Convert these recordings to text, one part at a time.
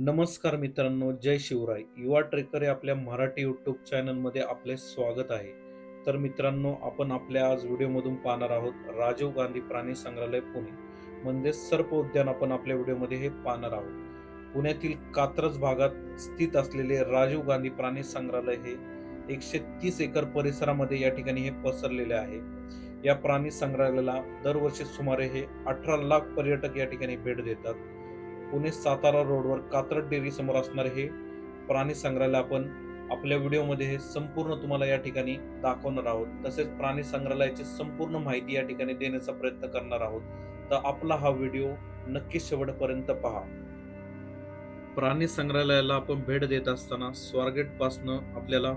नमस्कार मित्रांनो, जय शिवराय. युवा ट्रेकर या आपल्या मराठी यूट्यूब चॅनलमध्ये आपले स्वागत आहे. तर मित्रांनो, आपण आपल्या आज व्हिडिओमधून पाहणार आहोत राजीव गांधी प्राणी संग्रहालय पुणे, म्हणजे सर्प उद्यान आपण आपल्या व्हिडिओमध्ये हे पाहणार आहोत. पुण्यातील कात्रज भागात स्थित असलेले राजीव गांधी प्राणी संग्रहालय हे 130 एकर परिसरामध्ये या ठिकाणी हे पसरलेले आहे. या प्राणी संग्रहालयाला दरवर्षी सुमारे हे 18 लाख पर्यटक या ठिकाणी भेट देतात. पुणे सातारा रोडवर कात्रज डेअरी समोर असणारे हे प्राणी संग्रहालय आपण आपल्या व्हिडिओमध्ये हे संपूर्ण तुम्हाला या ठिकाणी दाखवणार आहोत. तसेच प्राणी संग्रहालयाची संपूर्ण माहिती या ठिकाणी देण्याचा प्रयत्न करणार आहोत. तर आपला हा व्हिडिओ नक्की शेवटपर्यंत पहा. प्राणी संग्रहालयाला आपण भेट देत असताना स्वारगेट पासनं आपल्याला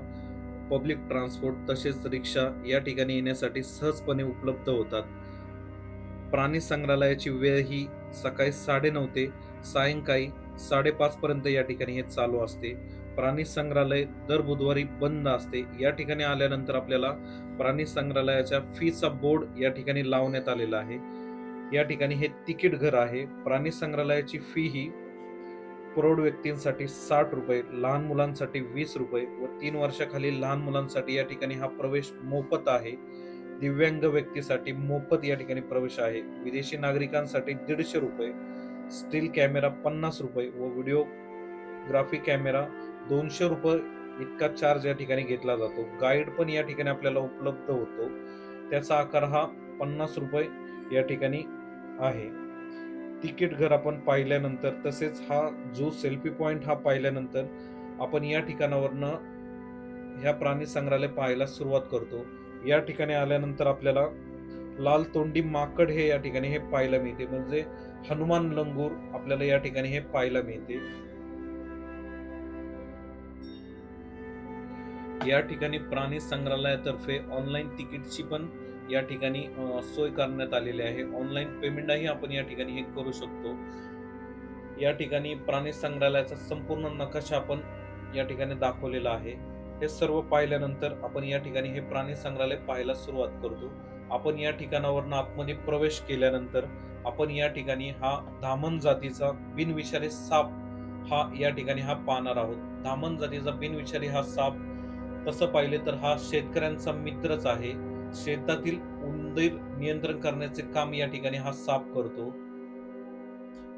पब्लिक ट्रान्सपोर्ट तसेच रिक्षा या ठिकाणी येण्यासाठी सहजपणे उपलब्ध होतात. प्राणी संग्रहालयाची वेळ ही सकाळी 9:30 ते सायंकाळी 5:30 पर्यंत या ठिकाणी हे चालू असते. प्राणी संग्रहालय दर बुधवारी बंद असते. या ठिकाणी आल्यानंतर आपल्याला प्राणी संग्रहालयाच्या फीचा बोर्ड या ठिकाणी लावण्यात आलेला आहे. या ठिकाणी हे तिकीट घर आहे. प्राणी संग्रहालयाची फी ही प्रौढ व्यक्तींसाठी ₹60, लहान मुलांसाठी ₹20 व 3 वर्षाखालील लहान मुलांसाठी या ठिकाणी हा प्रवेश मोफत आहे. दिव्यांग व्यक्तीसाठी मोफत या ठिकाणी प्रवेश आहे. विदेशी नागरिकांसाठी ₹150, स्टील कॅमेरा ₹50 व व्हिडिओग्राफी कॅमेरा ₹200 इतका चार्ज या ठिकाणी घेतला जातो. गाईड पण या ठिकाणी आपल्याला उपलब्ध होतो. त्याचा आकार हा ₹50 या ठिकाणी आहे. तिकीट घर आपण पाहिल्यानंतर तसेच हा जो सेल्फी पॉइंट हा पाहिल्यानंतर आपण या ठिकाणावरनं ह्या प्राणी संग्रहालय पाहायला सुरुवात करतो. या ठिकाणी आल्यानंतर आपल्याला लाल तोंडी माकड हे या ठिकाणी हे पाहायला मिळते, म्हणजे हनुमान लंगूर आपल्याला या ठिकाणी हे पाहायला मिळते. या ठिकाणी प्राणी संग्रहालयातर्फे ऑनलाईन तिकीटची पण या ठिकाणी सोय करण्यात आलेली आहे. ऑनलाईन पेमेंटही आपण या ठिकाणी हे करू शकतो. या ठिकाणी प्राणी संग्रहालयाचा संपूर्ण नकाशा आपण या ठिकाणी दाखवलेला आहे. हे सर्व पाहिल्यानंतर आपण या ठिकाणी हे प्राणी संग्रहालय पाहायला सुरुवात करतो. आपण या ठिकाणावरून आतमध्ये प्रवेश केल्यानंतर आपण या ठिकाणी हा धामण जातीचा बिनविषारी साप हा या ठिकाणी हा पाहणार आहोत. धामण जातीचा बिनविषारी हा साप तसं पाहिले तर हा शेतकऱ्यांचा मित्रच आहे. शेतातील उंदीर नियंत्रण करण्याचे काम या ठिकाणी हा साप करतो.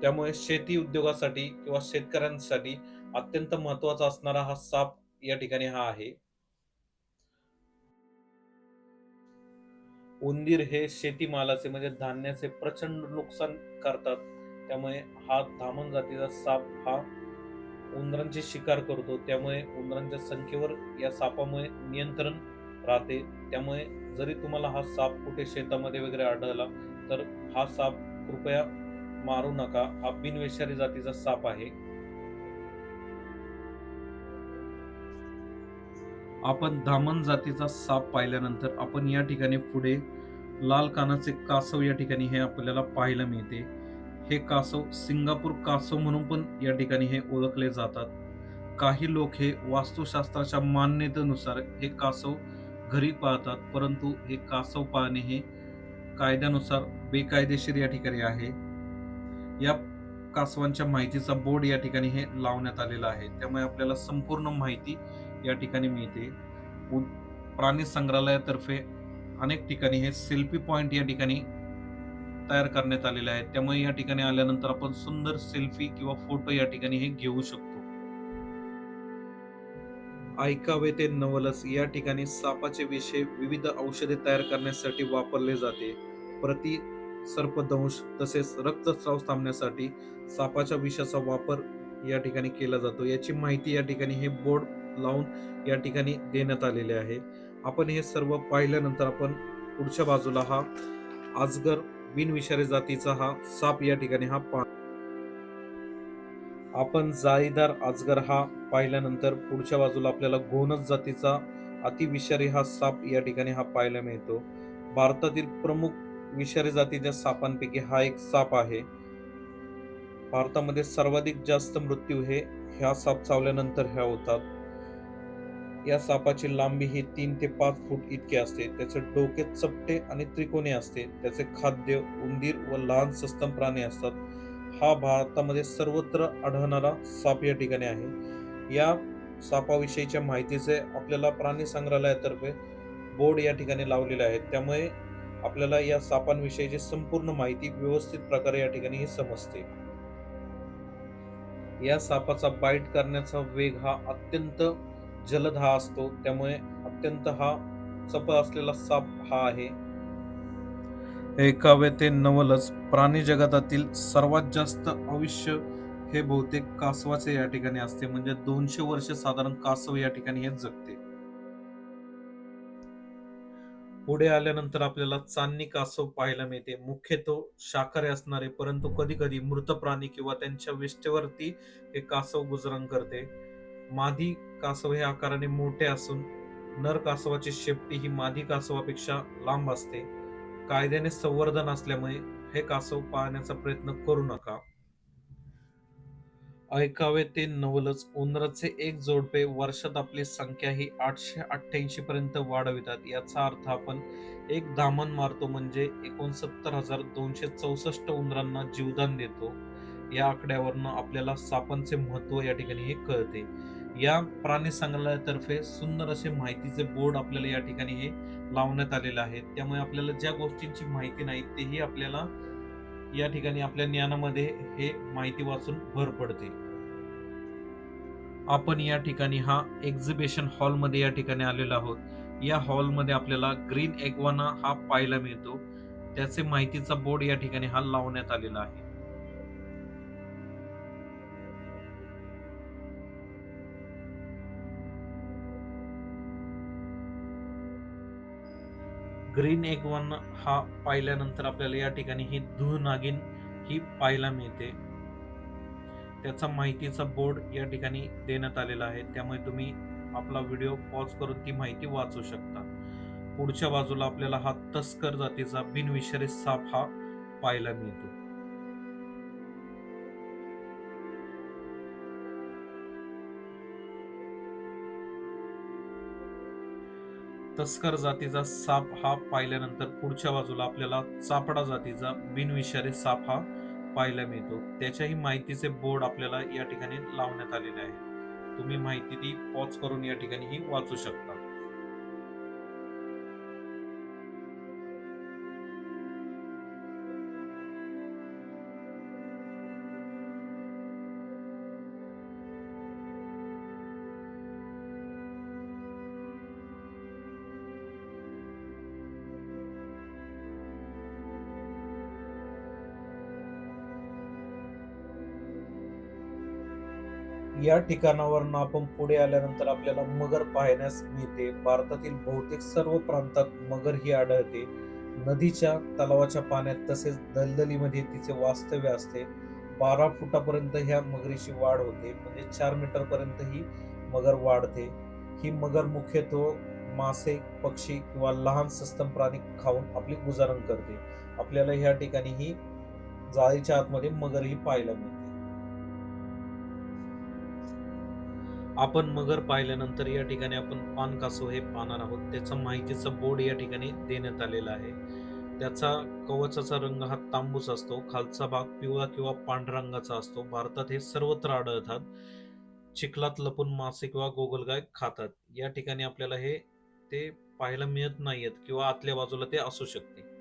त्यामुळे शेती उद्योगासाठी किंवा शेतकऱ्यांसाठी अत्यंत महत्वाचा असणारा हा साप या ठिकाणी हा आहे. उंदीर हे शेतीमालाचे म्हणजे धान्याचे प्रचंड नुकसान करतात. त्यामुळे हा धामण जातीचा साप हा उंदरांची शिकार करतो. त्यामुळे उंदरांच्या संख्येवर या सापामुळे नियंत्रण राहते. त्यामुळे जरी तुम्हाला हा साप कुठे शेतामध्ये वगैरे आढळला तर हा साप कृपया मारू नका. हा बिनविषारी जातीचा साप आहे. आपण धामण जातीचा साप पाहिल्यानंतर आपण या ठिकाणी पुढे लाल कानाचे कासव या ठिकाणी हे आपल्याला पाहायला मिळते. हे कासव सिंगापूर कासव म्हणून पण या ठिकाणी हे ओळखले जातात. काही लोक हे वास्तुशास्त्राच्या मान्यतेनुसार हे कासव घरी पाळतात, परंतु हे कासव पाळणे हे कायद्यानुसार बेकायदेशीर या ठिकाणी आहे. या कासवांच्या माहितीचा बोर्ड या ठिकाणी हे लावण्यात आलेला आहे. त्यामुळे आपल्याला संपूर्ण माहिती या ठिकाणी मिळते. उ- प्राणी संग्रहालयातर्फे अनेक ठिकाणी हे सेल्फी पॉइंट या ठिकाणी तयार करण्यात आलेले आहेत. त्यामुळे या ठिकाणी आल्यानंतर आपण सुंदर सेल्फी किंवा फोटो या ठिकाणी हे घेऊ शकतो. ऐकावे ते नवलच या ठिकाणी सापाचे विषय विविध औषधे तयार करण्यासाठी वापरले जाते. प्रति सर्पदंश तसेच रक्तस्राव थांबण्यासाठी सापाच्या विषाचा वापर या ठिकाणी केला जातो. याची माहिती या ठिकाणी हे बोर्ड लावून या ठिकाणी देण्यात आलेले आहे. आपण हे सर्व पाहिल्यानंतर आपण पुढच्या बाजूला हा अजगर बिनविषारी जातीचा हा साप या ठिकाणी हा आपण जाळीदार अजगर हा पाहिल्यानंतर पुढच्या बाजूला आपल्याला घोणस जातीचा अतिविषारी हा साप या ठिकाणी हा पाहायला मिळतो. भारतातील प्रमुख विषारी जातीच्या सापांपैकी हा एक साप आहे. भारतामध्ये सर्वाधिक जास्त मृत्यू हे ह्या साप चावल्यानंतर ह्या होतात. या सापाची लांबी ही 3 ते 5 फूट इतकी असते. त्याचे डोके चपटे आणि त्रिकोणी असते. त्याचे खाद्य उंदीर व लहान सस्तन प्राणी असतात. हा भारतामध्ये सर्वत्र आढळणारा साप या ठिकाणी आहे. या सापाविषयीच्या माहितीचे आपल्याला प्राणी संग्रहालयातर्फे बोर्ड या ठिकाणी लावलेले आहेत. त्यामुळे आपल्याला या सापांविषयीची संपूर्ण माहिती व्यवस्थित प्रकारे या ठिकाणी ही समजते. या सापाचा बाईट करण्याचा वेग हा अत्यंत जलद हा असतो. त्यामुळे अत्यंत हा चपळ असलेला साप हा आहे. ऐकावे ते नवलच प्राणी जगतातील सर्वात जास्त आयुष्य हे बहुतेक कासवाचे या ठिकाणी असते. म्हणजे 200 वर्ष साधारण कासव या ठिकाणी हे जगते. पुढे आल्यानंतर आपल्याला चांदणी कासव पाहायला मिळते. मुख्यतः शाकाहारी असणारे, परंतु कधी कधी मृत प्राणी किंवा त्यांच्या विष्ठेवरती हे कासव गुजरण करते. मादी कासव हे आकाराने मोठे असून नर कासवाची शेपटी ही मादी कासवापेक्षा लांब असते. कायद्याने संवर्धन असल्यामुळे हे कासव पाळण्याचा प्रयत्न करू नका. ऐकावे ते नवलच उंदराचे एक जोडपे वर्षात आपली संख्या ही 888 पर्यंत वाढवितात. याचा अर्थ आपण एक दामन मारतो म्हणजे 69,264 उंदरांना जीवदान देतो. या आकड्यावरनं आपल्याला सापांचे महत्व या ठिकाणी हे कळते. या प्राणी संग्रहालयातर्फे सुंदर असे माहितीचे बोर्ड आपल्याला या ठिकाणी हे लावण्यात आलेले आहेत. त्यामुळे आपल्याला ज्या गोष्टींची माहिती नाही तेही आपल्याला या ठिकाणी आपल्या ज्ञानामध्ये हे माहिती वाचून भर पडते. आपण या ठिकाणी हा एक्झिबिशन हॉलमध्ये या ठिकाणी आलेलो आहोत. या हॉलमध्ये आपल्याला ग्रीन एग्वाना हा पाहायला मिळतो. त्याचे माहितीचा बोर्ड या ठिकाणी हा लावण्यात आलेला आहे. ग्रीन एग्वाना हा पाहिल्यानंतर आपल्याला या ठिकाणी ही धूळ नागिन ही पाहायला मिळते. त्याचा माहितीचा बोर्ड या ठिकाणी देण्यात आलेला आहे. त्यामुळे तुम्ही आपला व्हिडिओ पॉज करून ती माहिती वाचू शकता. पुढच्या बाजूला आपल्याला हा तस्कर जातीचा बिनविषारी साप हा पाहायला मिळतो. तस्कर जातीचा साप हा पाहिल्यानंतर पुढच्या बाजूला आपल्याला चापडा जातीचा बिनविषारी साप हा पाहायला मिळतो. त्याच्याही माहितीचे बोर्ड आपल्याला या ठिकाणी लावण्यात आलेले आहे. तुम्ही माहिती ती पॉज करून या ठिकाणी ही वाचू शकता. या ठिकाणावरून आपण पुढे आल्यानंतर आपल्याला मगर पाहण्यास मिळते. भारतातील बहुतेक सर्व प्रांतात मगर ही आढळते. नदीच्या तलावाच्या पाण्यात तसेच दलदलीमध्ये तिचे वास्तव्य असते. 12 फुटापर्यंत ह्या मगरीची वाढ होते. म्हणजे 4 मीटर पर्यंत ही मगर वाढते. ही मगर मुख्यतः मासे, पक्षी किंवा लहान सस्तन प्राणी खाऊन आपली गुजारण करते. आपल्याला ह्या ठिकाणी ही जाळीच्या आतमध्ये मगर ही पाहायला मिळते. आपण मगर पाहिल्यानंतर या ठिकाणी आपण पान कासव हे पाहणार आहोत. त्याचा माहितीचा बोर्ड या ठिकाणी देण्यात आलेला आहे. त्याचा कवचाचा रंग हा तांबूस असतो. खालचा भाग पिवळा किंवा पांढऱ्या रंगाचा असतो. भारतात हे सर्वत्र आढळतात. चिखलात लपून मासे किंवा गोगलगाय खातात. या ठिकाणी आपल्याला हे ते पाहायला मिळत नाहीयेत किंवा आतल्या बाजूला ते असू शकते.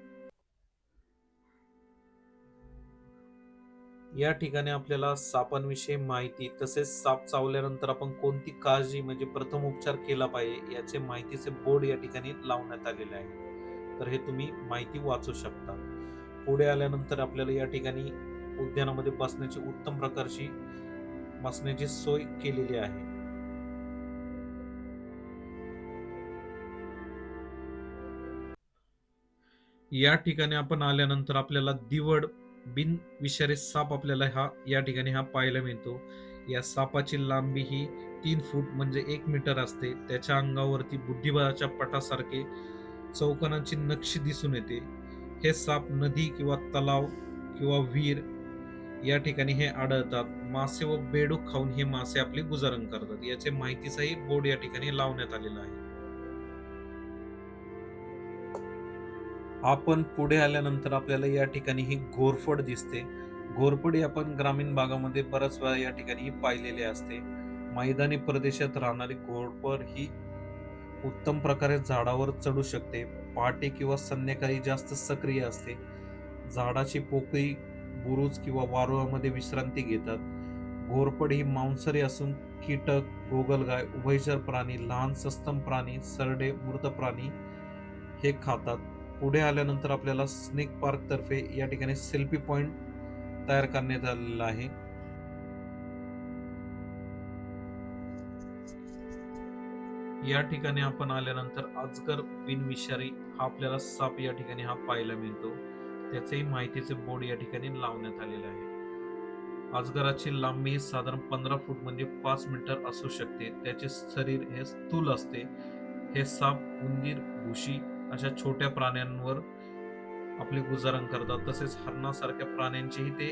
या ठिकाणी आपल्याला सापांविषयी माहिती तसेच साप चावल्यानंतर आपण कोणती काळजी म्हणजे प्रथम उपचार केला पाहिजे याचे माहितीचे बोर्ड या ठिकाणी लावण्यात आलेले आहे. तर हे तुम्ही माहिती वाचू शकता. पुढे आल्यानंतर आपल्याला या ठिकाणी उद्यानामध्ये बसण्याची उत्तम प्रकारची बसण्याची सोय केलेली आहे. या ठिकाणी आपण आल्यानंतर आपल्याला दिवड बिन विषारी साप आपल्याला हा या ठिकाणी हा पाहायला मिळतो. या सापाची लांबी ही 3 फूट म्हणजे 1 मीटर असते. त्याच्या अंगावरती बुद्धिबळाच्या पटासारखे चौकोनाची नक्षी दिसून येते. हे साप नदी किंवा तलाव किंवा विहीर या ठिकाणी हे आढळतात. मासे व बेडूक खाऊन हे मासे आपले गुजारण करतात. याचे माहितीचाही बोर्ड या ठिकाणी लावण्यात आलेला आहे. आपण पुढे आल्यानंतर आपल्याला या ठिकाणी ही घोरफड दिसते. घोरपडी आपण ग्रामीण भागामध्ये बऱ्याच वेळा या ठिकाणी पाहिलेली असते. मैदानी प्रदेशात राहणारी घोरपड ही उत्तम प्रकारे झाडावर चढू शकते. पहाटे किंवा संध्याकाळी जास्त सक्रिय असते. झाडाची पोकळी, बुरुज किंवा वारुळामध्ये विश्रांती घेतात. घोरपड ही मांसाहारी असून कीटक, गोगलगाय, उभयचर प्राणी, लहान सस्तन प्राणी, सरडे, मृत प्राणी हे खातात. पुढे आल्यानंतर आपल्याला स्नेक पार्क तर्फे या ठिकाणी सेल्फी पॉइंट तयार करण्यात आलेला आहे. या ठिकाणी आपण आल्यानंतर अजगर बिनविषारी हा आपल्याला साप या ठिकाणी हा पाहायला मिळतो. त्याचेही माहितीचे बोर्ड या ठिकाणी लावण्यात आलेले आहे. अजगराची लांबी साधारण 15 फूट म्हणजे 5 मीटर असू शकते. त्याचे शरीर हे स्थूल असते. हे साप उंदीर, घुशी अशा छोट्या प्राण्यांवर आपले गुजारण करतात. तसेच हरणासारख्या प्राण्यांचेही ते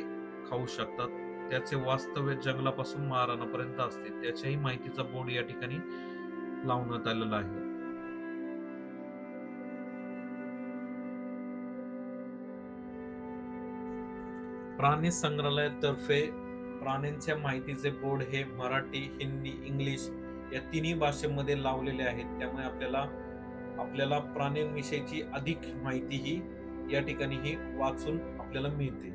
खाऊ शकतात. त्याचे वास्तव्य जंगलापासून मारणापर्यंत असते. त्याच्याही माहितीचा बोर्ड या ठिकाणी लावण्यात आलेला आहे. प्राणी संग्रहालयातर्फे प्राण्यांच्या माहितीचे बोर्ड हे मराठी, हिंदी, इंग्लिश या तिन्ही भाषेमध्ये लावलेले आहेत. त्यामुळे आपल्याला आपल्याला प्राण्यांविषयीची अधिक माहिती ही या ठिकाणी ही वाचून आपल्याला मिळते.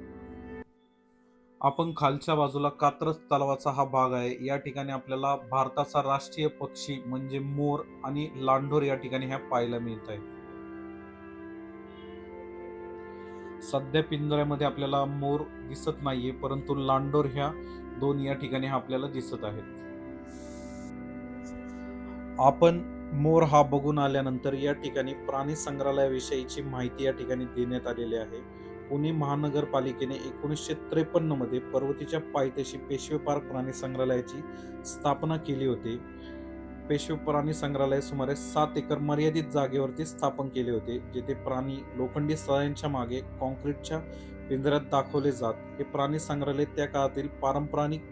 आपण खालच्या बाजूला कात्रज तलावाचा हा भाग आहे. या ठिकाणी आपल्याला भारताचा राष्ट्रीय पक्षी म्हणजे मोर आणि लांडोर या ठिकाणी ह्या पाहायला मिळत आहे. सध्या पिंजऱ्यामध्ये आपल्याला मोर दिसत नाहीये, परंतु लांडोर ह्या दोन या ठिकाणी आपल्याला दिसत आहेत. आपण मोर हा बघून आल्यानंतर या ठिकाणी प्राणी संग्रहालयाविषयीची माहिती या ठिकाणी देण्यात आलेली आहे. पुणे महानगरपालिकेने 1953 मध्ये पर्वतीच्या पायथ्याशी पेशवे पार्क प्राणी संग्रहालयाची स्थापना केली होती. पेशवे प्राणी संग्रहालय सुमारे 7 एकर मर्यादित जागेवरती स्थापन केले होते, जेथे प्राणी लोखंडी सळ्यांच्या मागे कॉन्क्रीटच्या पिंजऱ्यात दाखवले जात. हे प्राणी संग्रहालय त्या काळातील पारंपरिक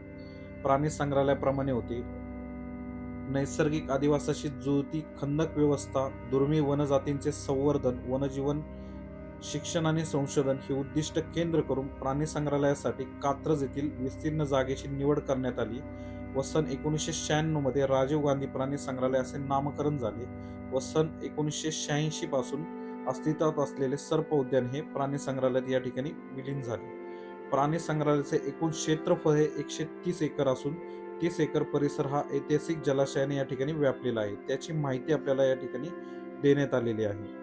प्राणी संग्रहालयाप्रमाणे होते. नैसर्गिक अधिवासाशी जुळती खंदक व्यवस्था, दुर्मिळ वनजातींचे संवर्धन, वन्यजीवन शिक्षण आणि संशोधन ही उद्दिष्ट केंद्र करून प्राणी संग्रहालयासाठी कात्रज येथील विस्तीर्ण जागेची निवड करण्यात आली व सन 1996 मध्ये राजीव गांधी प्राणी संग्रहालय असे नामकरण झाले व सन 1986 पासून अस्तित्वात असलेले सर्प उद्यान हे प्राणी संग्रहालयात या ठिकाणी विलीन झाले. प्राणी संग्रहालयाचे एकूण क्षेत्रफळ हे 130 एकर असून 30 एकर परिसर हा ऐतिहासिक जलाशयाने या ठिकाणी व्यापलेला आहे. त्याची माहिती आपल्याला या ठिकाणी देण्यात आलेली आहे.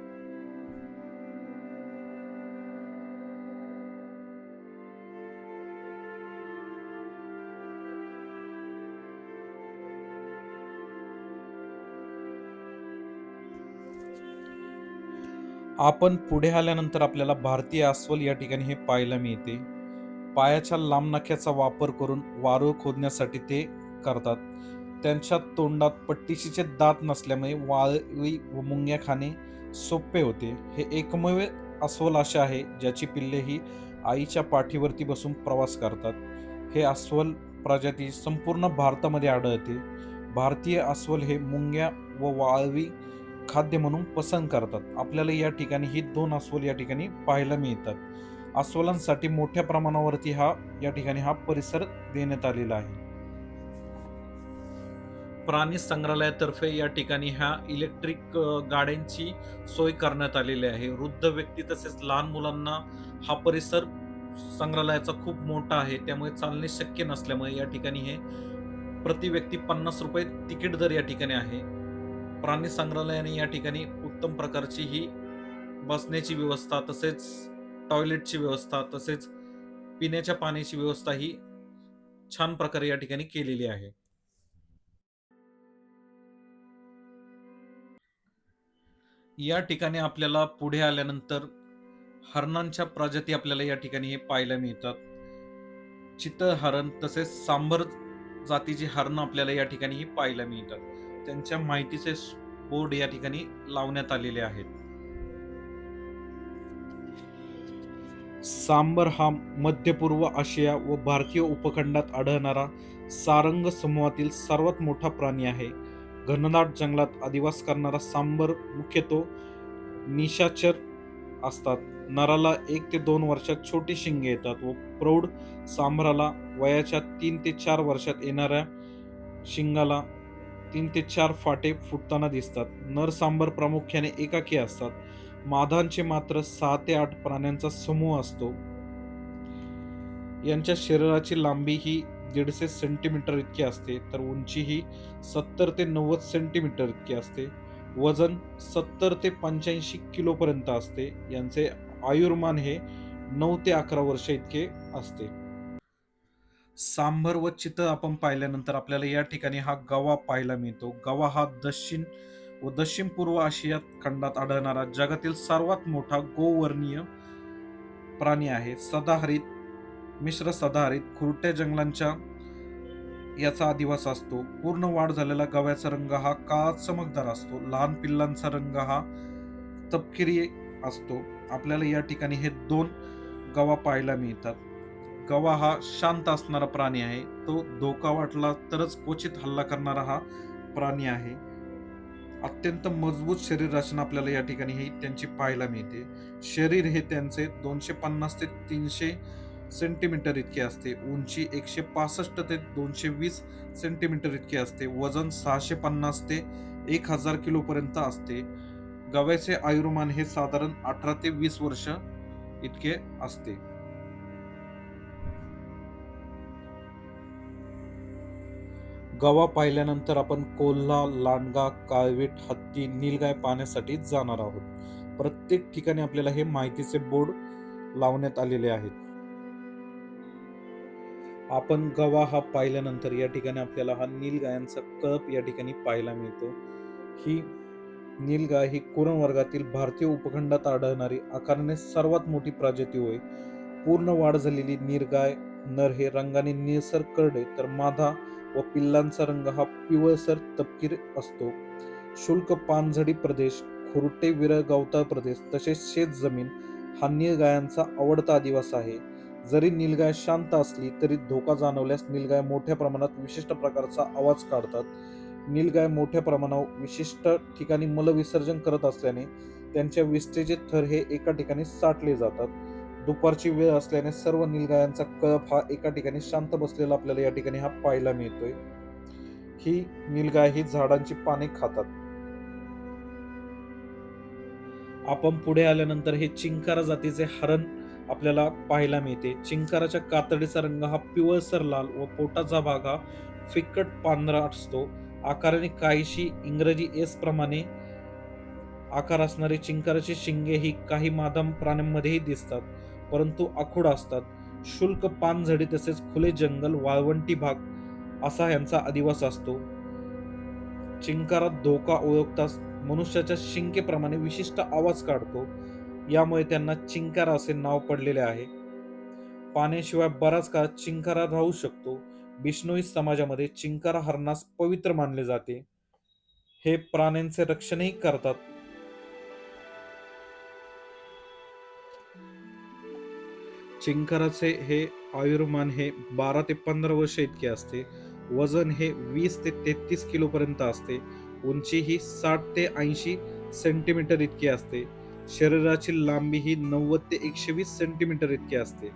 आपण पुढे आल्यानंतर आपल्याला भारतीय अस्वल या ठिकाणी हे पाहायला मिळते. पायाच्या लांब नख्याचा वापर करून वारूळ खोदण्यासाठी ते करतात. त्यांच्या तोंडात पट्टीशीचे दात नसल्यामुळे वाळवी व मुंग्या खाणे सोपे होते. हे एकमेव अस्वल असे आहे ज्याची पिल्ले ही आईच्या पाठीवरती बसून प्रवास करतात. हे अस्वल प्रजाती संपूर्ण भारतामध्ये आढळते. भारतीय अस्वल हे मुंग्या व वाळवी खाद्य म्हणून पसंत करतात. आपल्याला या ठिकाणी ही 2 अस्वल या ठिकाणी पाहायला मिळतात. अस्वलांसाठी मोठ्या प्रमाणावरती या ठिकाणी हा परिसर देण्यात आलेला आहे. प्राणी संग्रहालयातर्फे या ठिकाणी ह्या इलेक्ट्रिक गाड्यांची सोय करण्यात आलेली आहे. वृद्ध व्यक्ती तसेच लहान मुलांना हा परिसर संग्रहालयाचा खूप मोठा आहे, त्यामुळे चालणे शक्य नसल्यामुळे या ठिकाणी हे प्रति व्यक्ती 50 रुपये तिकीट दर या ठिकाणी आहे. प्राणी संग्रहालयाने या ठिकाणी उत्तम प्रकारची ही बसण्याची व्यवस्था, तसेच टॉयलेटची व्यवस्था, तसेच पिण्याच्या पाण्याची व्यवस्था ही छान प्रकारे या ठिकाणी केलेली आहे. या ठिकाणी आपल्याला पुढे आल्यानंतर हरणांच्या प्रजाती आपल्याला या ठिकाणी हे पाहायला मिळतात. चितळ हरण तसेच सांबर जातीची हरण आपल्याला या ठिकाणी ही पाहायला मिळतात. त्यांच्या माहितीचे बोर्ड या ठिकाणी लावण्यात आलेले आहेत. सांबर हा मध्य पूर्व आशिया व भारतीय उपखंडात आढळणारा सारंग समूहातील सर्वात मोठा प्राणी आहे. घनदाट जंगलात अधिवास करणारा सांबर मुख्यतः निशाचर असतात. नराला 1 ते 2 वर्षात छोटी शिंगे येतात व प्रौढ सांभराला वयाच्या 3 ते 4 वर्षात येणाऱ्या शिंगाला 3 ते 4 फाटे फुटताना दिसतात. नर सांबर प्रामुख्याने एकाकी असतात. मादांचे मात्र 6 ते 8 प्राण्यांचा समूह असतो. यांच्या शरीराची लांबी ही 150 सेंटीमीटर इतकी असते, तर उंची ही 70 ते 90 सेंटीमीटर इतकी असते. वजन 70 ते 85 किलो पर्यंत असते. यांचे आयुर्मान हे 9 ते 11 वर्ष इतके असते. सांभर व चितळ आपण पाहिल्यानंतर आपल्याला या ठिकाणी हा गवा पाहायला मिळतो. गवा हा दक्षिण व दक्षिण पूर्व आशिया खंडात आढळणारा जगातील सर्वात मोठा गोवर्णीय प्राणी आहे. सदाहरित, मिश्र सदाहरित, खुरट्या जंगलांच्या याचा अधिवास असतो. पूर्ण वाढ झालेला गव्याचा रंग हा काळा चमकदार असतो. लहान पिल्लांचा रंग हा तपकिरी असतो. आपल्याला या ठिकाणी हे 2 गवा पाहायला मिळतात. गवा हा शांत असणारा प्राणी आहे. तो धोका वाटला तरच क्वचित हल्ला करणारा हा प्राणी आहे. अत्यंत मजबूत शरीर रचना आपल्याला या ठिकाणी ही त्यांची पाहायला मिळते. शरीर हे त्यांचे 250 ते 300 सेंटीमीटर इतके असते. उंची 165 ते 220 सेंटीमीटर इतके असते. वजन 650 ते 1000 किलो पर्यंत असते. गव्याचे आयुर्मान हे साधारण 18 ते 20 वर्ष इतके असते. गवा पाहिल्यानंतर आपण कोल्हा, लांडगा, काळवीट, हत्ती, नीलगाय पाहण्यासाठी जाणार आहोत. प्रत्येक ठिकाणी आपल्याला हे माहितीचे बोर्ड लावण्यात आलेले आहेत. आपण गवा हा पाहिल्यानंतर या ठिकाणी आपल्याला हा नीलगायांचा कळप या ठिकाणी पाहायला मिळतो. ही नीलगाय ही कुरण वर्गातील भारतीय उपखंडात आढळणारी आकाराने सर्वात मोठी प्रजाती होय. पूर्ण वाढ झालेली नीलगाय नर हे रंगाने निळसर करडे, तर मादा व पिल्लांचा रंग हा पिवळसर तपकिरी असतो. शुष्क पानझडी प्रदेश, खुरटे विरळ गवताळ प्रदेश तसेच शेतजमीन हा नीलगायांचा आवडता अधिवास आहे. जरी नीलगाय शांत असली तरी धोका जाणवल्यास नीलगाय मोठ्या प्रमाणात विशिष्ट प्रकारचा आवाज काढतात. नीलगाय मोठ्या प्रमाणावर विशिष्ट ठिकाणी मलविसर्जन करत असल्याने त्यांच्या विष्ठेचे थर हे एका ठिकाणी साठले जातात. दुपारची वेळ असल्याने सर्व नीलगायांचा कळप हा एका ठिकाणी शांत बसलेला आपल्याला या ठिकाणी हा पाहायला मिळतोय. ही नीलगाय ही झाडांची पाने खातात. आपण पुढे आल्यानंतर हे चिंकारा जातीचे हरण आपल्याला पाहायला मिळते. चिंकाराच्या कातडीचा रंग हा पिवळसर लाल व पोटाचा भाग हा फिकट पांढरा असतो. आकाराने काहीशी इंग्रजी एस प्रमाणे आकार असणारी चिंकाराची शिंगे ही काही मादा प्राण्यांमध्येही दिसतात, परंतु आखूड असतात. शुष्क पानझडी तसेच खुले जंगल, वाळवंटी भाग असा यांचा अधिवास असतो. चिंकारात धोका ओळखताच मनुष्याच्या शिंकेप्रमाणे विशिष्ट आवाज काढतो. यामुळे त्यांना चिंकारा असे नाव पडलेले आहे. पाण्याशिवाय बराच काळ चिंकारा राहू शकतो. बिश्नोई समाजामध्ये चिंकारा हरणास पवित्र मानले जाते. हे प्राण्यांचे रक्षणही करतात. चिंकाराचे हे आयुर्मान हे 12 ते 15 वर्ष इतके असते. वजन हे 20 ते 33 किलो पर्यंत असते. उंची ही 60 ते 80 सेंटीमीटर इतकी असते. शरीराची लांबी ही 90 ते 120 सेंटीमीटर इतकी असते.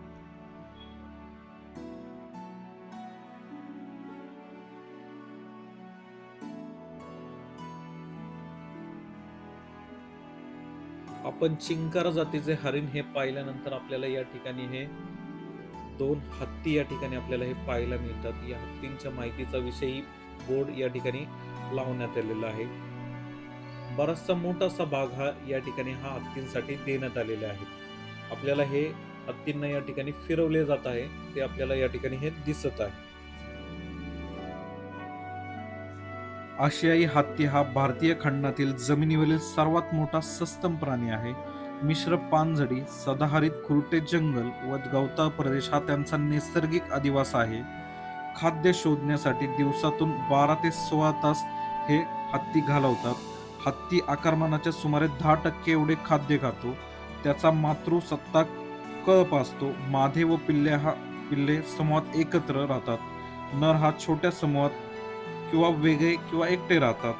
आपण चिंकारा जातीचे हरिण हे पाहिल्यानंतर आपल्याला या ठिकाणी हे 2 हत्ती या ठिकाणी आपल्याला हे पाहायला मिळतात. या हत्तींच्या माहितीचा विषयी बोर्ड या ठिकाणी लावण्यात आलेला आहे. बराचसा मोठासा भाग हा या ठिकाणी हा हत्तींसाठी देण्यात आलेला आहे. आपल्याला हे हत्तींना या ठिकाणी फिरवले जात आहे, ते आपल्याला या ठिकाणी हे दिसत आहे. आशियाई हत्ती हा भारतीय खंडातील जमिनीवरील सर्वात मोठा सस्तन प्राणी आहे. मिश्र पानझडी, सदाहरित खुरटे जंगल व गवताळ प्रदेश हा त्यांचा नैसर्गिक अधिवास आहे. खाद्य शोधण्यासाठी दिवसातून 12 ते 16 तास हे हत्ती घालवतात. हत्ती आकारमानाच्या सुमारे 10% एवढे खाद्य खातो. त्याचा मातृसत्ता कळप असतो. मादे व पिल्ले समूहात एकत्र राहतात. नर हा छोट्या समूहात किंवा वेगळे किंवा एकटे राहतात.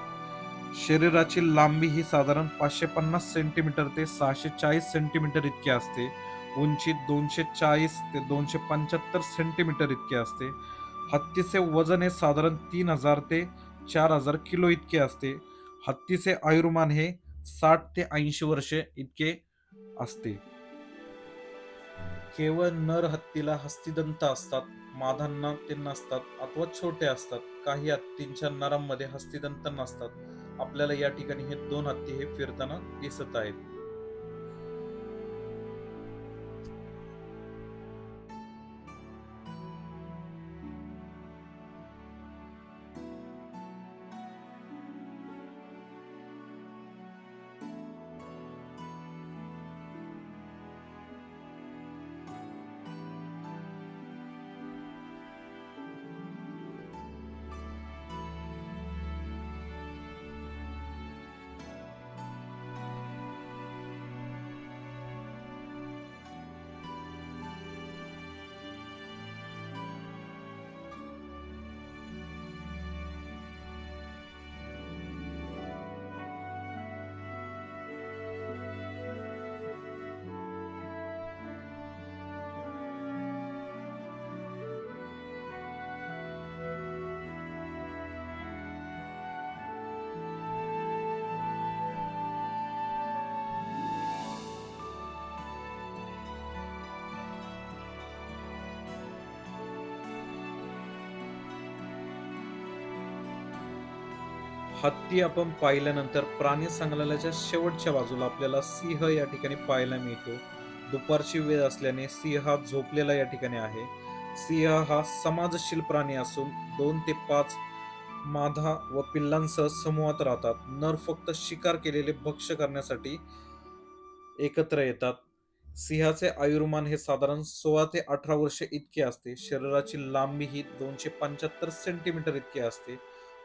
शरीराची लांबी ही साधारण 550 सेंटीमीटर ते 640 सेंटीमीटर इतकी असते. उंची 240 ते 275 सेंटीमीटर इतकी असते. हत्तीचे वजन हे साधारण 3000 ते 4000 किलो इतके असते. हत्तीचे आयुर्मान हे 60 ते 80 वर्षे इतके असते. केवळ नर हत्तीला हस्तिदंत असतात, मादांना ते नसतात अथवा छोटे असतात. काही हत्तींच्या नरांमध्ये हस्तिदंत नसतात. आपल्याला या ठिकाणी हे दोन हत्ती हे फिरताना दिसत आहेत. हत्ती आपण पाहिल्यानंतर प्राणी संग्रहालयाच्या शेवटच्या बाजूला आपल्याला सिंह या ठिकाणी पाहायला मिळतो. दुपारची वेळ असल्याने सिंह हा झोपलेला या ठिकाणी आहे. सिंह हा समाजशील प्राणी असून 2 ते 5 मादा व पिल्लांसह समूहात राहतात. नर फक्त शिकार केलेले भक्ष्य करण्यासाठी एकत्र येतात. सिंहाचे आयुर्मान हे साधारण 16 ते 18 वर्षे इतके असते. शरीराची लांबी ही 275 सेंटीमीटर इतकी असते.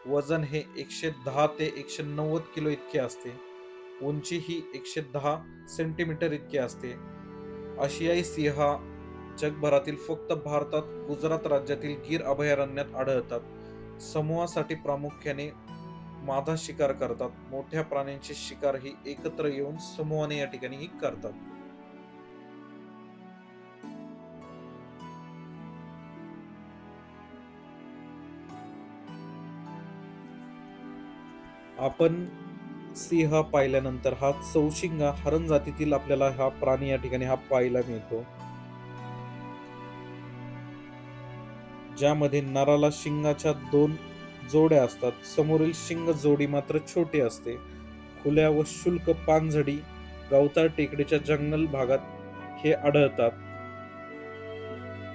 वजन हे 110 ते 190 किलो इतके असते. उंची ही 110 सेंटीमीटर इतकी असते. आशियाई सिंह हा जगभरातील फक्त भारतात गुजरात राज्यातील गीर अभयारण्यात आढळतात. समूहासाठी प्रामुख्याने मादा शिकार करतात. मोठ्या प्राण्यांची शिकार ही एकत्र येऊन समूहाने या ठिकाणी ही करतात. आपण सिंह पाहिल्यानंतर हा चौशिंगा हरण जातीतील आपल्याला हा प्राणी या ठिकाणी हा पाहायला मिळतो. ज्यामध्ये नराला शिंगाच्या 2 जोड्या असतात. समोरील शिंग जोडी मात्र छोटी असते. खुल्या व शुष्क पानझडी गवताळ टेकडीच्या जंगल भागात हे आढळतात.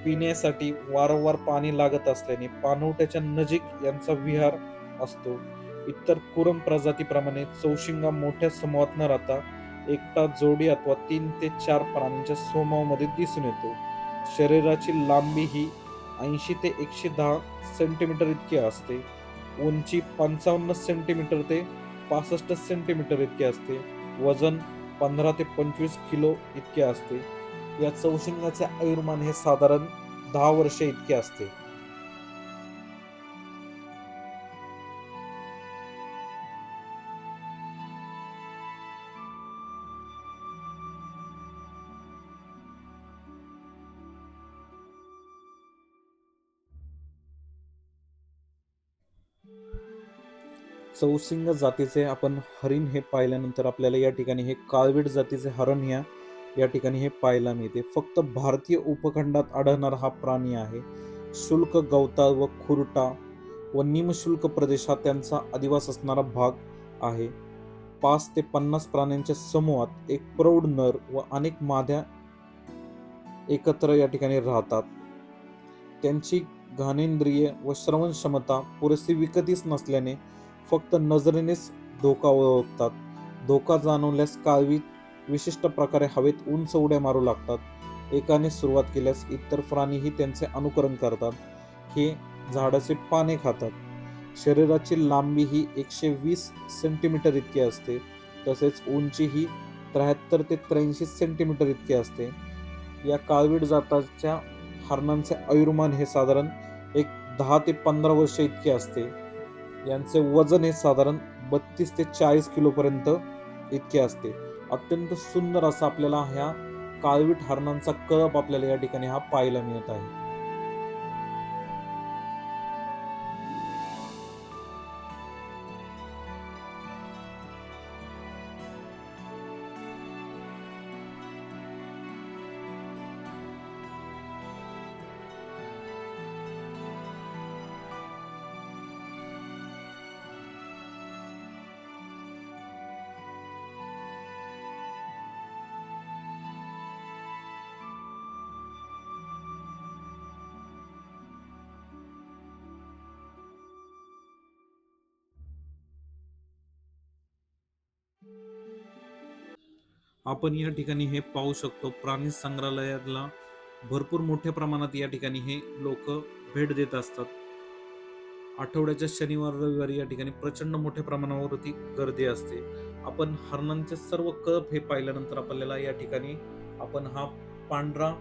पिण्यासाठी वारंवार पाणी लागत असल्याने पाणवठ्याच्या नजीक यांचा विहार असतो. इतर कुरम प्रजातीप्रमाणे चौशिंगा मोठ्या समूहात न राहता एकटा, जोडी अथवा 3 ते 4 प्राण्यांच्या समूहामध्ये दिसून येतो. शरीराची लांबी ही 80 ते 110 सेंटीमीटर इतकी असते. उंची 55 सेंटीमीटर ते 65 सेंटीमीटर इतकी असते. वजन 15 ते 25 किलो इतके असते. या चौशिंगाचे आयुर्मान हे साधारण 10 वर्षे इतके असते. चौसिंग जातीचे आपण हरिण हे पाहिल्यानंतर आपल्याला या ठिकाणी हे काळवीट जातीचे हरण या ठिकाणी हे पाहायला मिळते. फक्त भारतीय उपखंडात आढळणारा हा प्राणी आहे. शुष्क गवताळ व खुरटा व निमशुल्क प्रदेश हा त्यांचा अधिवास असणारा भाग आहे. 5 ते 50 प्राण्यांच्या समूहात एक प्रौढ नर व अनेक माद्या एकत्र या ठिकाणी राहतात. त्यांची घाणेंद्रिय व श्रवण क्षमता पुरेशी विकसित नसल्याने फक्त नजरेनेच धोका ओळखतात. धोका जाणवल्यास काळवीट विशिष्ट प्रकारे हवेत उंच उड्या मारू लागतात. एकाने सुरुवात केल्यास इतर प्राणीही त्यांचे अनुकरण करतात. हे झाडाचे पाने खातात. शरीराची लांबी ही 120 सेंटीमीटर इतकी असते. तसेच उंची ही 73 ते 83 सेंटीमीटर इतकी असते. या काळवीट जाताच्या हरणांचे आयुर्मान हे साधारण एक 10 ते 15 वर्ष इतके असते. यांचे वजन हे साधारण 32 ते 40 किलोपर्यंत इतके असते. अत्यंत सुंदर असा आपल्याला ह्या काळवीट हरणांचा कळप आपल्याला या ठिकाणी हा पाहायला मिळत आहे. आपण या ठिकाणी हे पाहू शकतो, प्राणी संग्रहालयाला भरपूर मोठ्या प्रमाणात या ठिकाणी हे लोक भेट देत असतात. आठवड्याच्या शनिवार रविवारी या ठिकाणी प्रचंड मोठ्या प्रमाणावरती गर्दी असते. आपण हरणांचे सर्व कळप हे पाहिल्यानंतर आपल्याला या ठिकाणी आपण हा पांढरा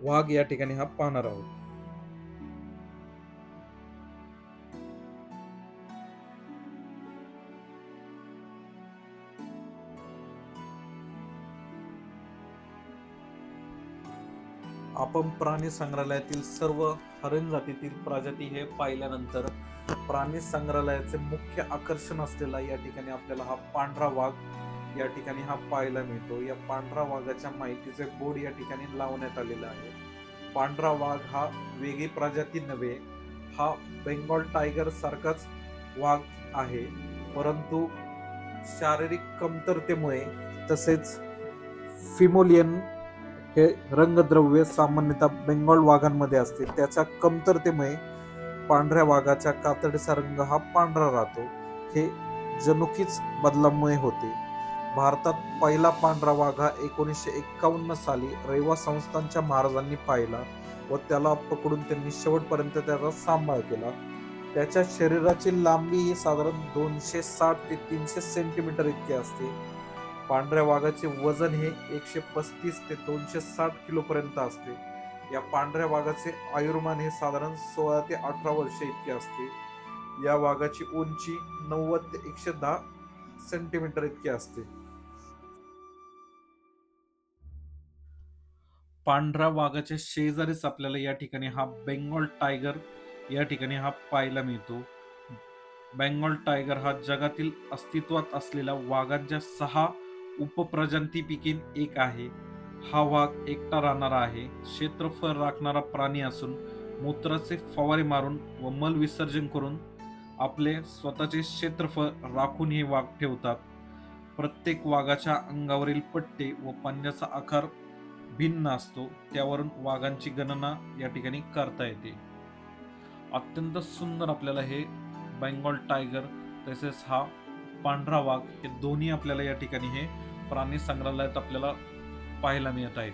वाघ या ठिकाणी हा पाहणार आहोत. आपण प्राणी संग्रहालयातील सर्व हरिण जातीतील प्रजाती हे पाहिल्यानंतर प्राणी संग्रहालयाचे मुख्य आकर्षण असलेला या ठिकाणी आपल्याला हा पांढरा वाघ या ठिकाणी हा पाहायला मिळतो. या पांढरा वाघाच्या माहितीचे बोर्ड या ठिकाणी लावण्यात आलेला आहे. पांढरा वाघ हा वेगळी प्रजाती नव्हे, हा बेंगॉल टायगर सारखाच वाघ आहे, परंतु शारीरिक कमतरतेमुळे तसेच फिमोलियन हे रंगद्रव्य सामान्यतः बेंगॉल वाघांमध्ये असते. त्याच्या कमतरतेमुळे पांढऱ्या वाघाच्या कातडीचा रंग हा पांढरा राहतो. हे जनुकीच बदलामुळे होते. भारतात पहिला पांढरा वाघ हा 1951 साली रेवा संस्थानच्या महाराजांनी पाहिला व त्याला पकडून त्यांनी शेवटपर्यंत त्याचा सांभाळ केला. त्याच्या शरीराची लांबी ही साधारण 260 ते 300 सेंटीमीटर इतकी असते. पांढऱ्या वाघाचे वजन हे 135 ते 260 किलो पर्यंत असते. या पांढऱ्या वाघाचे आयुर्मान हे साधारण 16 ते 18 वर्षे इतके असते. या वाघाची उंची 90 ते 110 सेंटीमीटर इतकी असते. पांढऱ्या वाघाच्या शेजारीच आपल्याला या ठिकाणी हा बेंगॉल टायगर या ठिकाणी हा पाहायला मिळतो. बेंगॉल टायगर हा जगातील अस्तित्वात असलेल्या वाघांच्या 6 उपप्रजातींपैकी एक आहे. हा वाघ एकटा राहणारा आहे, क्षेत्रफळ राखणारा प्राणी असून मूत्राचे फवारे मारून व मल विसर्जन करून आपले स्वतःचे क्षेत्रफळ राखून हे वाघ ठेवतात. प्रत्येक वाघाच्या अंगावरील पट्टे व पंजाचा आकार भिन्न असतो, त्यावरून वाघांची गणना या ठिकाणी करता येते. अत्यंत सुंदर आपल्याला हे बेंगॉल टायगर तसेच हा पांढरा वाघ हे दोन्ही आपल्याला या ठिकाणी हे प्राणी संग्रहालयात आपल्याला पाहायला मिळत आहेत.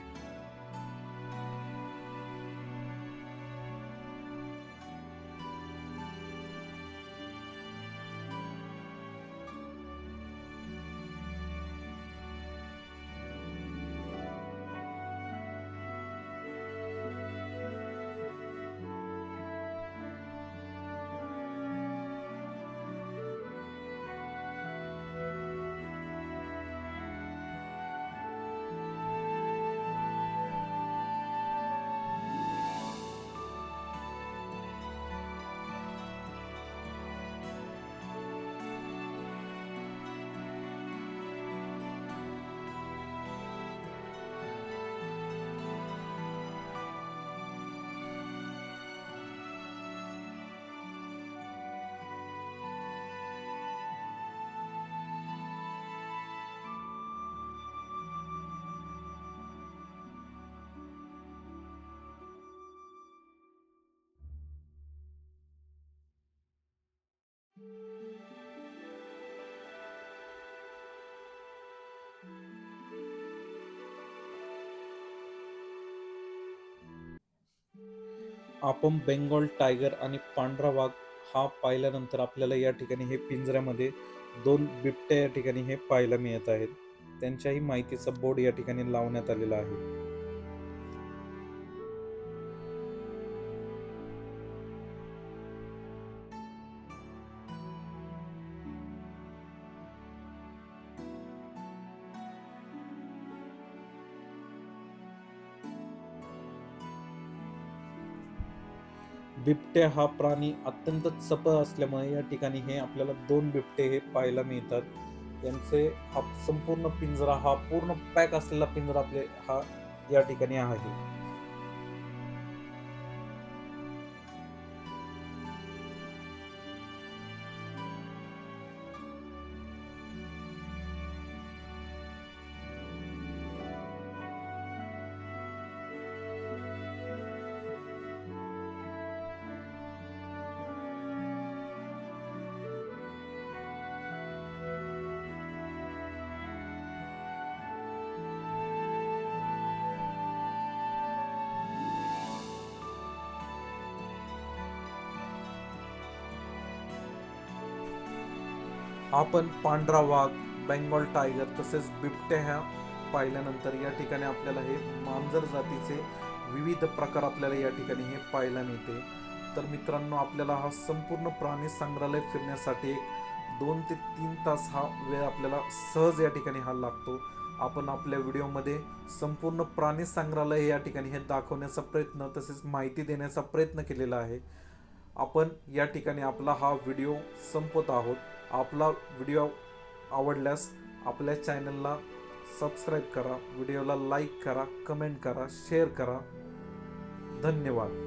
आपण बेंगॉल टायगर आणि पांढरा वाघ हा पाहिल्यानंतर आपल्याला या ठिकाणी हे पिंजऱ्यामध्ये 2 बिबट्या या ठिकाणी हे पाहायला मिळत आहेत. त्यांच्याही माहितीचा बोर्ड या ठिकाणी लावण्यात आलेला आहे. बिबट्या हा प्राणी अत्यंत चपळ असल्यामुळे या ठिकाणी हे आपल्याला 2 बिबटे हे पाहायला मिळतात. यांचे हा संपूर्ण पिंजरा हा पूर्ण पॅक असलेला पिंजरा हा या ठिकाणी आहे. आपण पांढरा वाघ, बेंगॉल टायगर तसेच बिबट्या ह्या पाहिल्यानंतर या ठिकाणी आपल्याला हे मांजर जातीचे विविध प्रकार आपल्याला या ठिकाणी हे पाहायला मिळते. तर मित्रांनो, आपल्याला हा संपूर्ण प्राणी संग्रहालय फिरण्यासाठी 2 ते 3 तास हा वेळ आपल्याला सहज या ठिकाणी हा लागतो. आपण आपल्या व्हिडिओमध्ये संपूर्ण प्राणी संग्रहालय या ठिकाणी हे दाखवण्याचा प्रयत्न तसेच माहिती देण्याचा प्रयत्न केलेला आहे. आपण या ठिकाणी आपला हा व्हिडिओ संपवत आहोत. आपला व्हिडिओ आवडल्यास आपल्या चॅनलला सबस्क्राईब करा, व्हिडिओला लाईक करा, कमेंट करा, शेअर करा. धन्यवाद.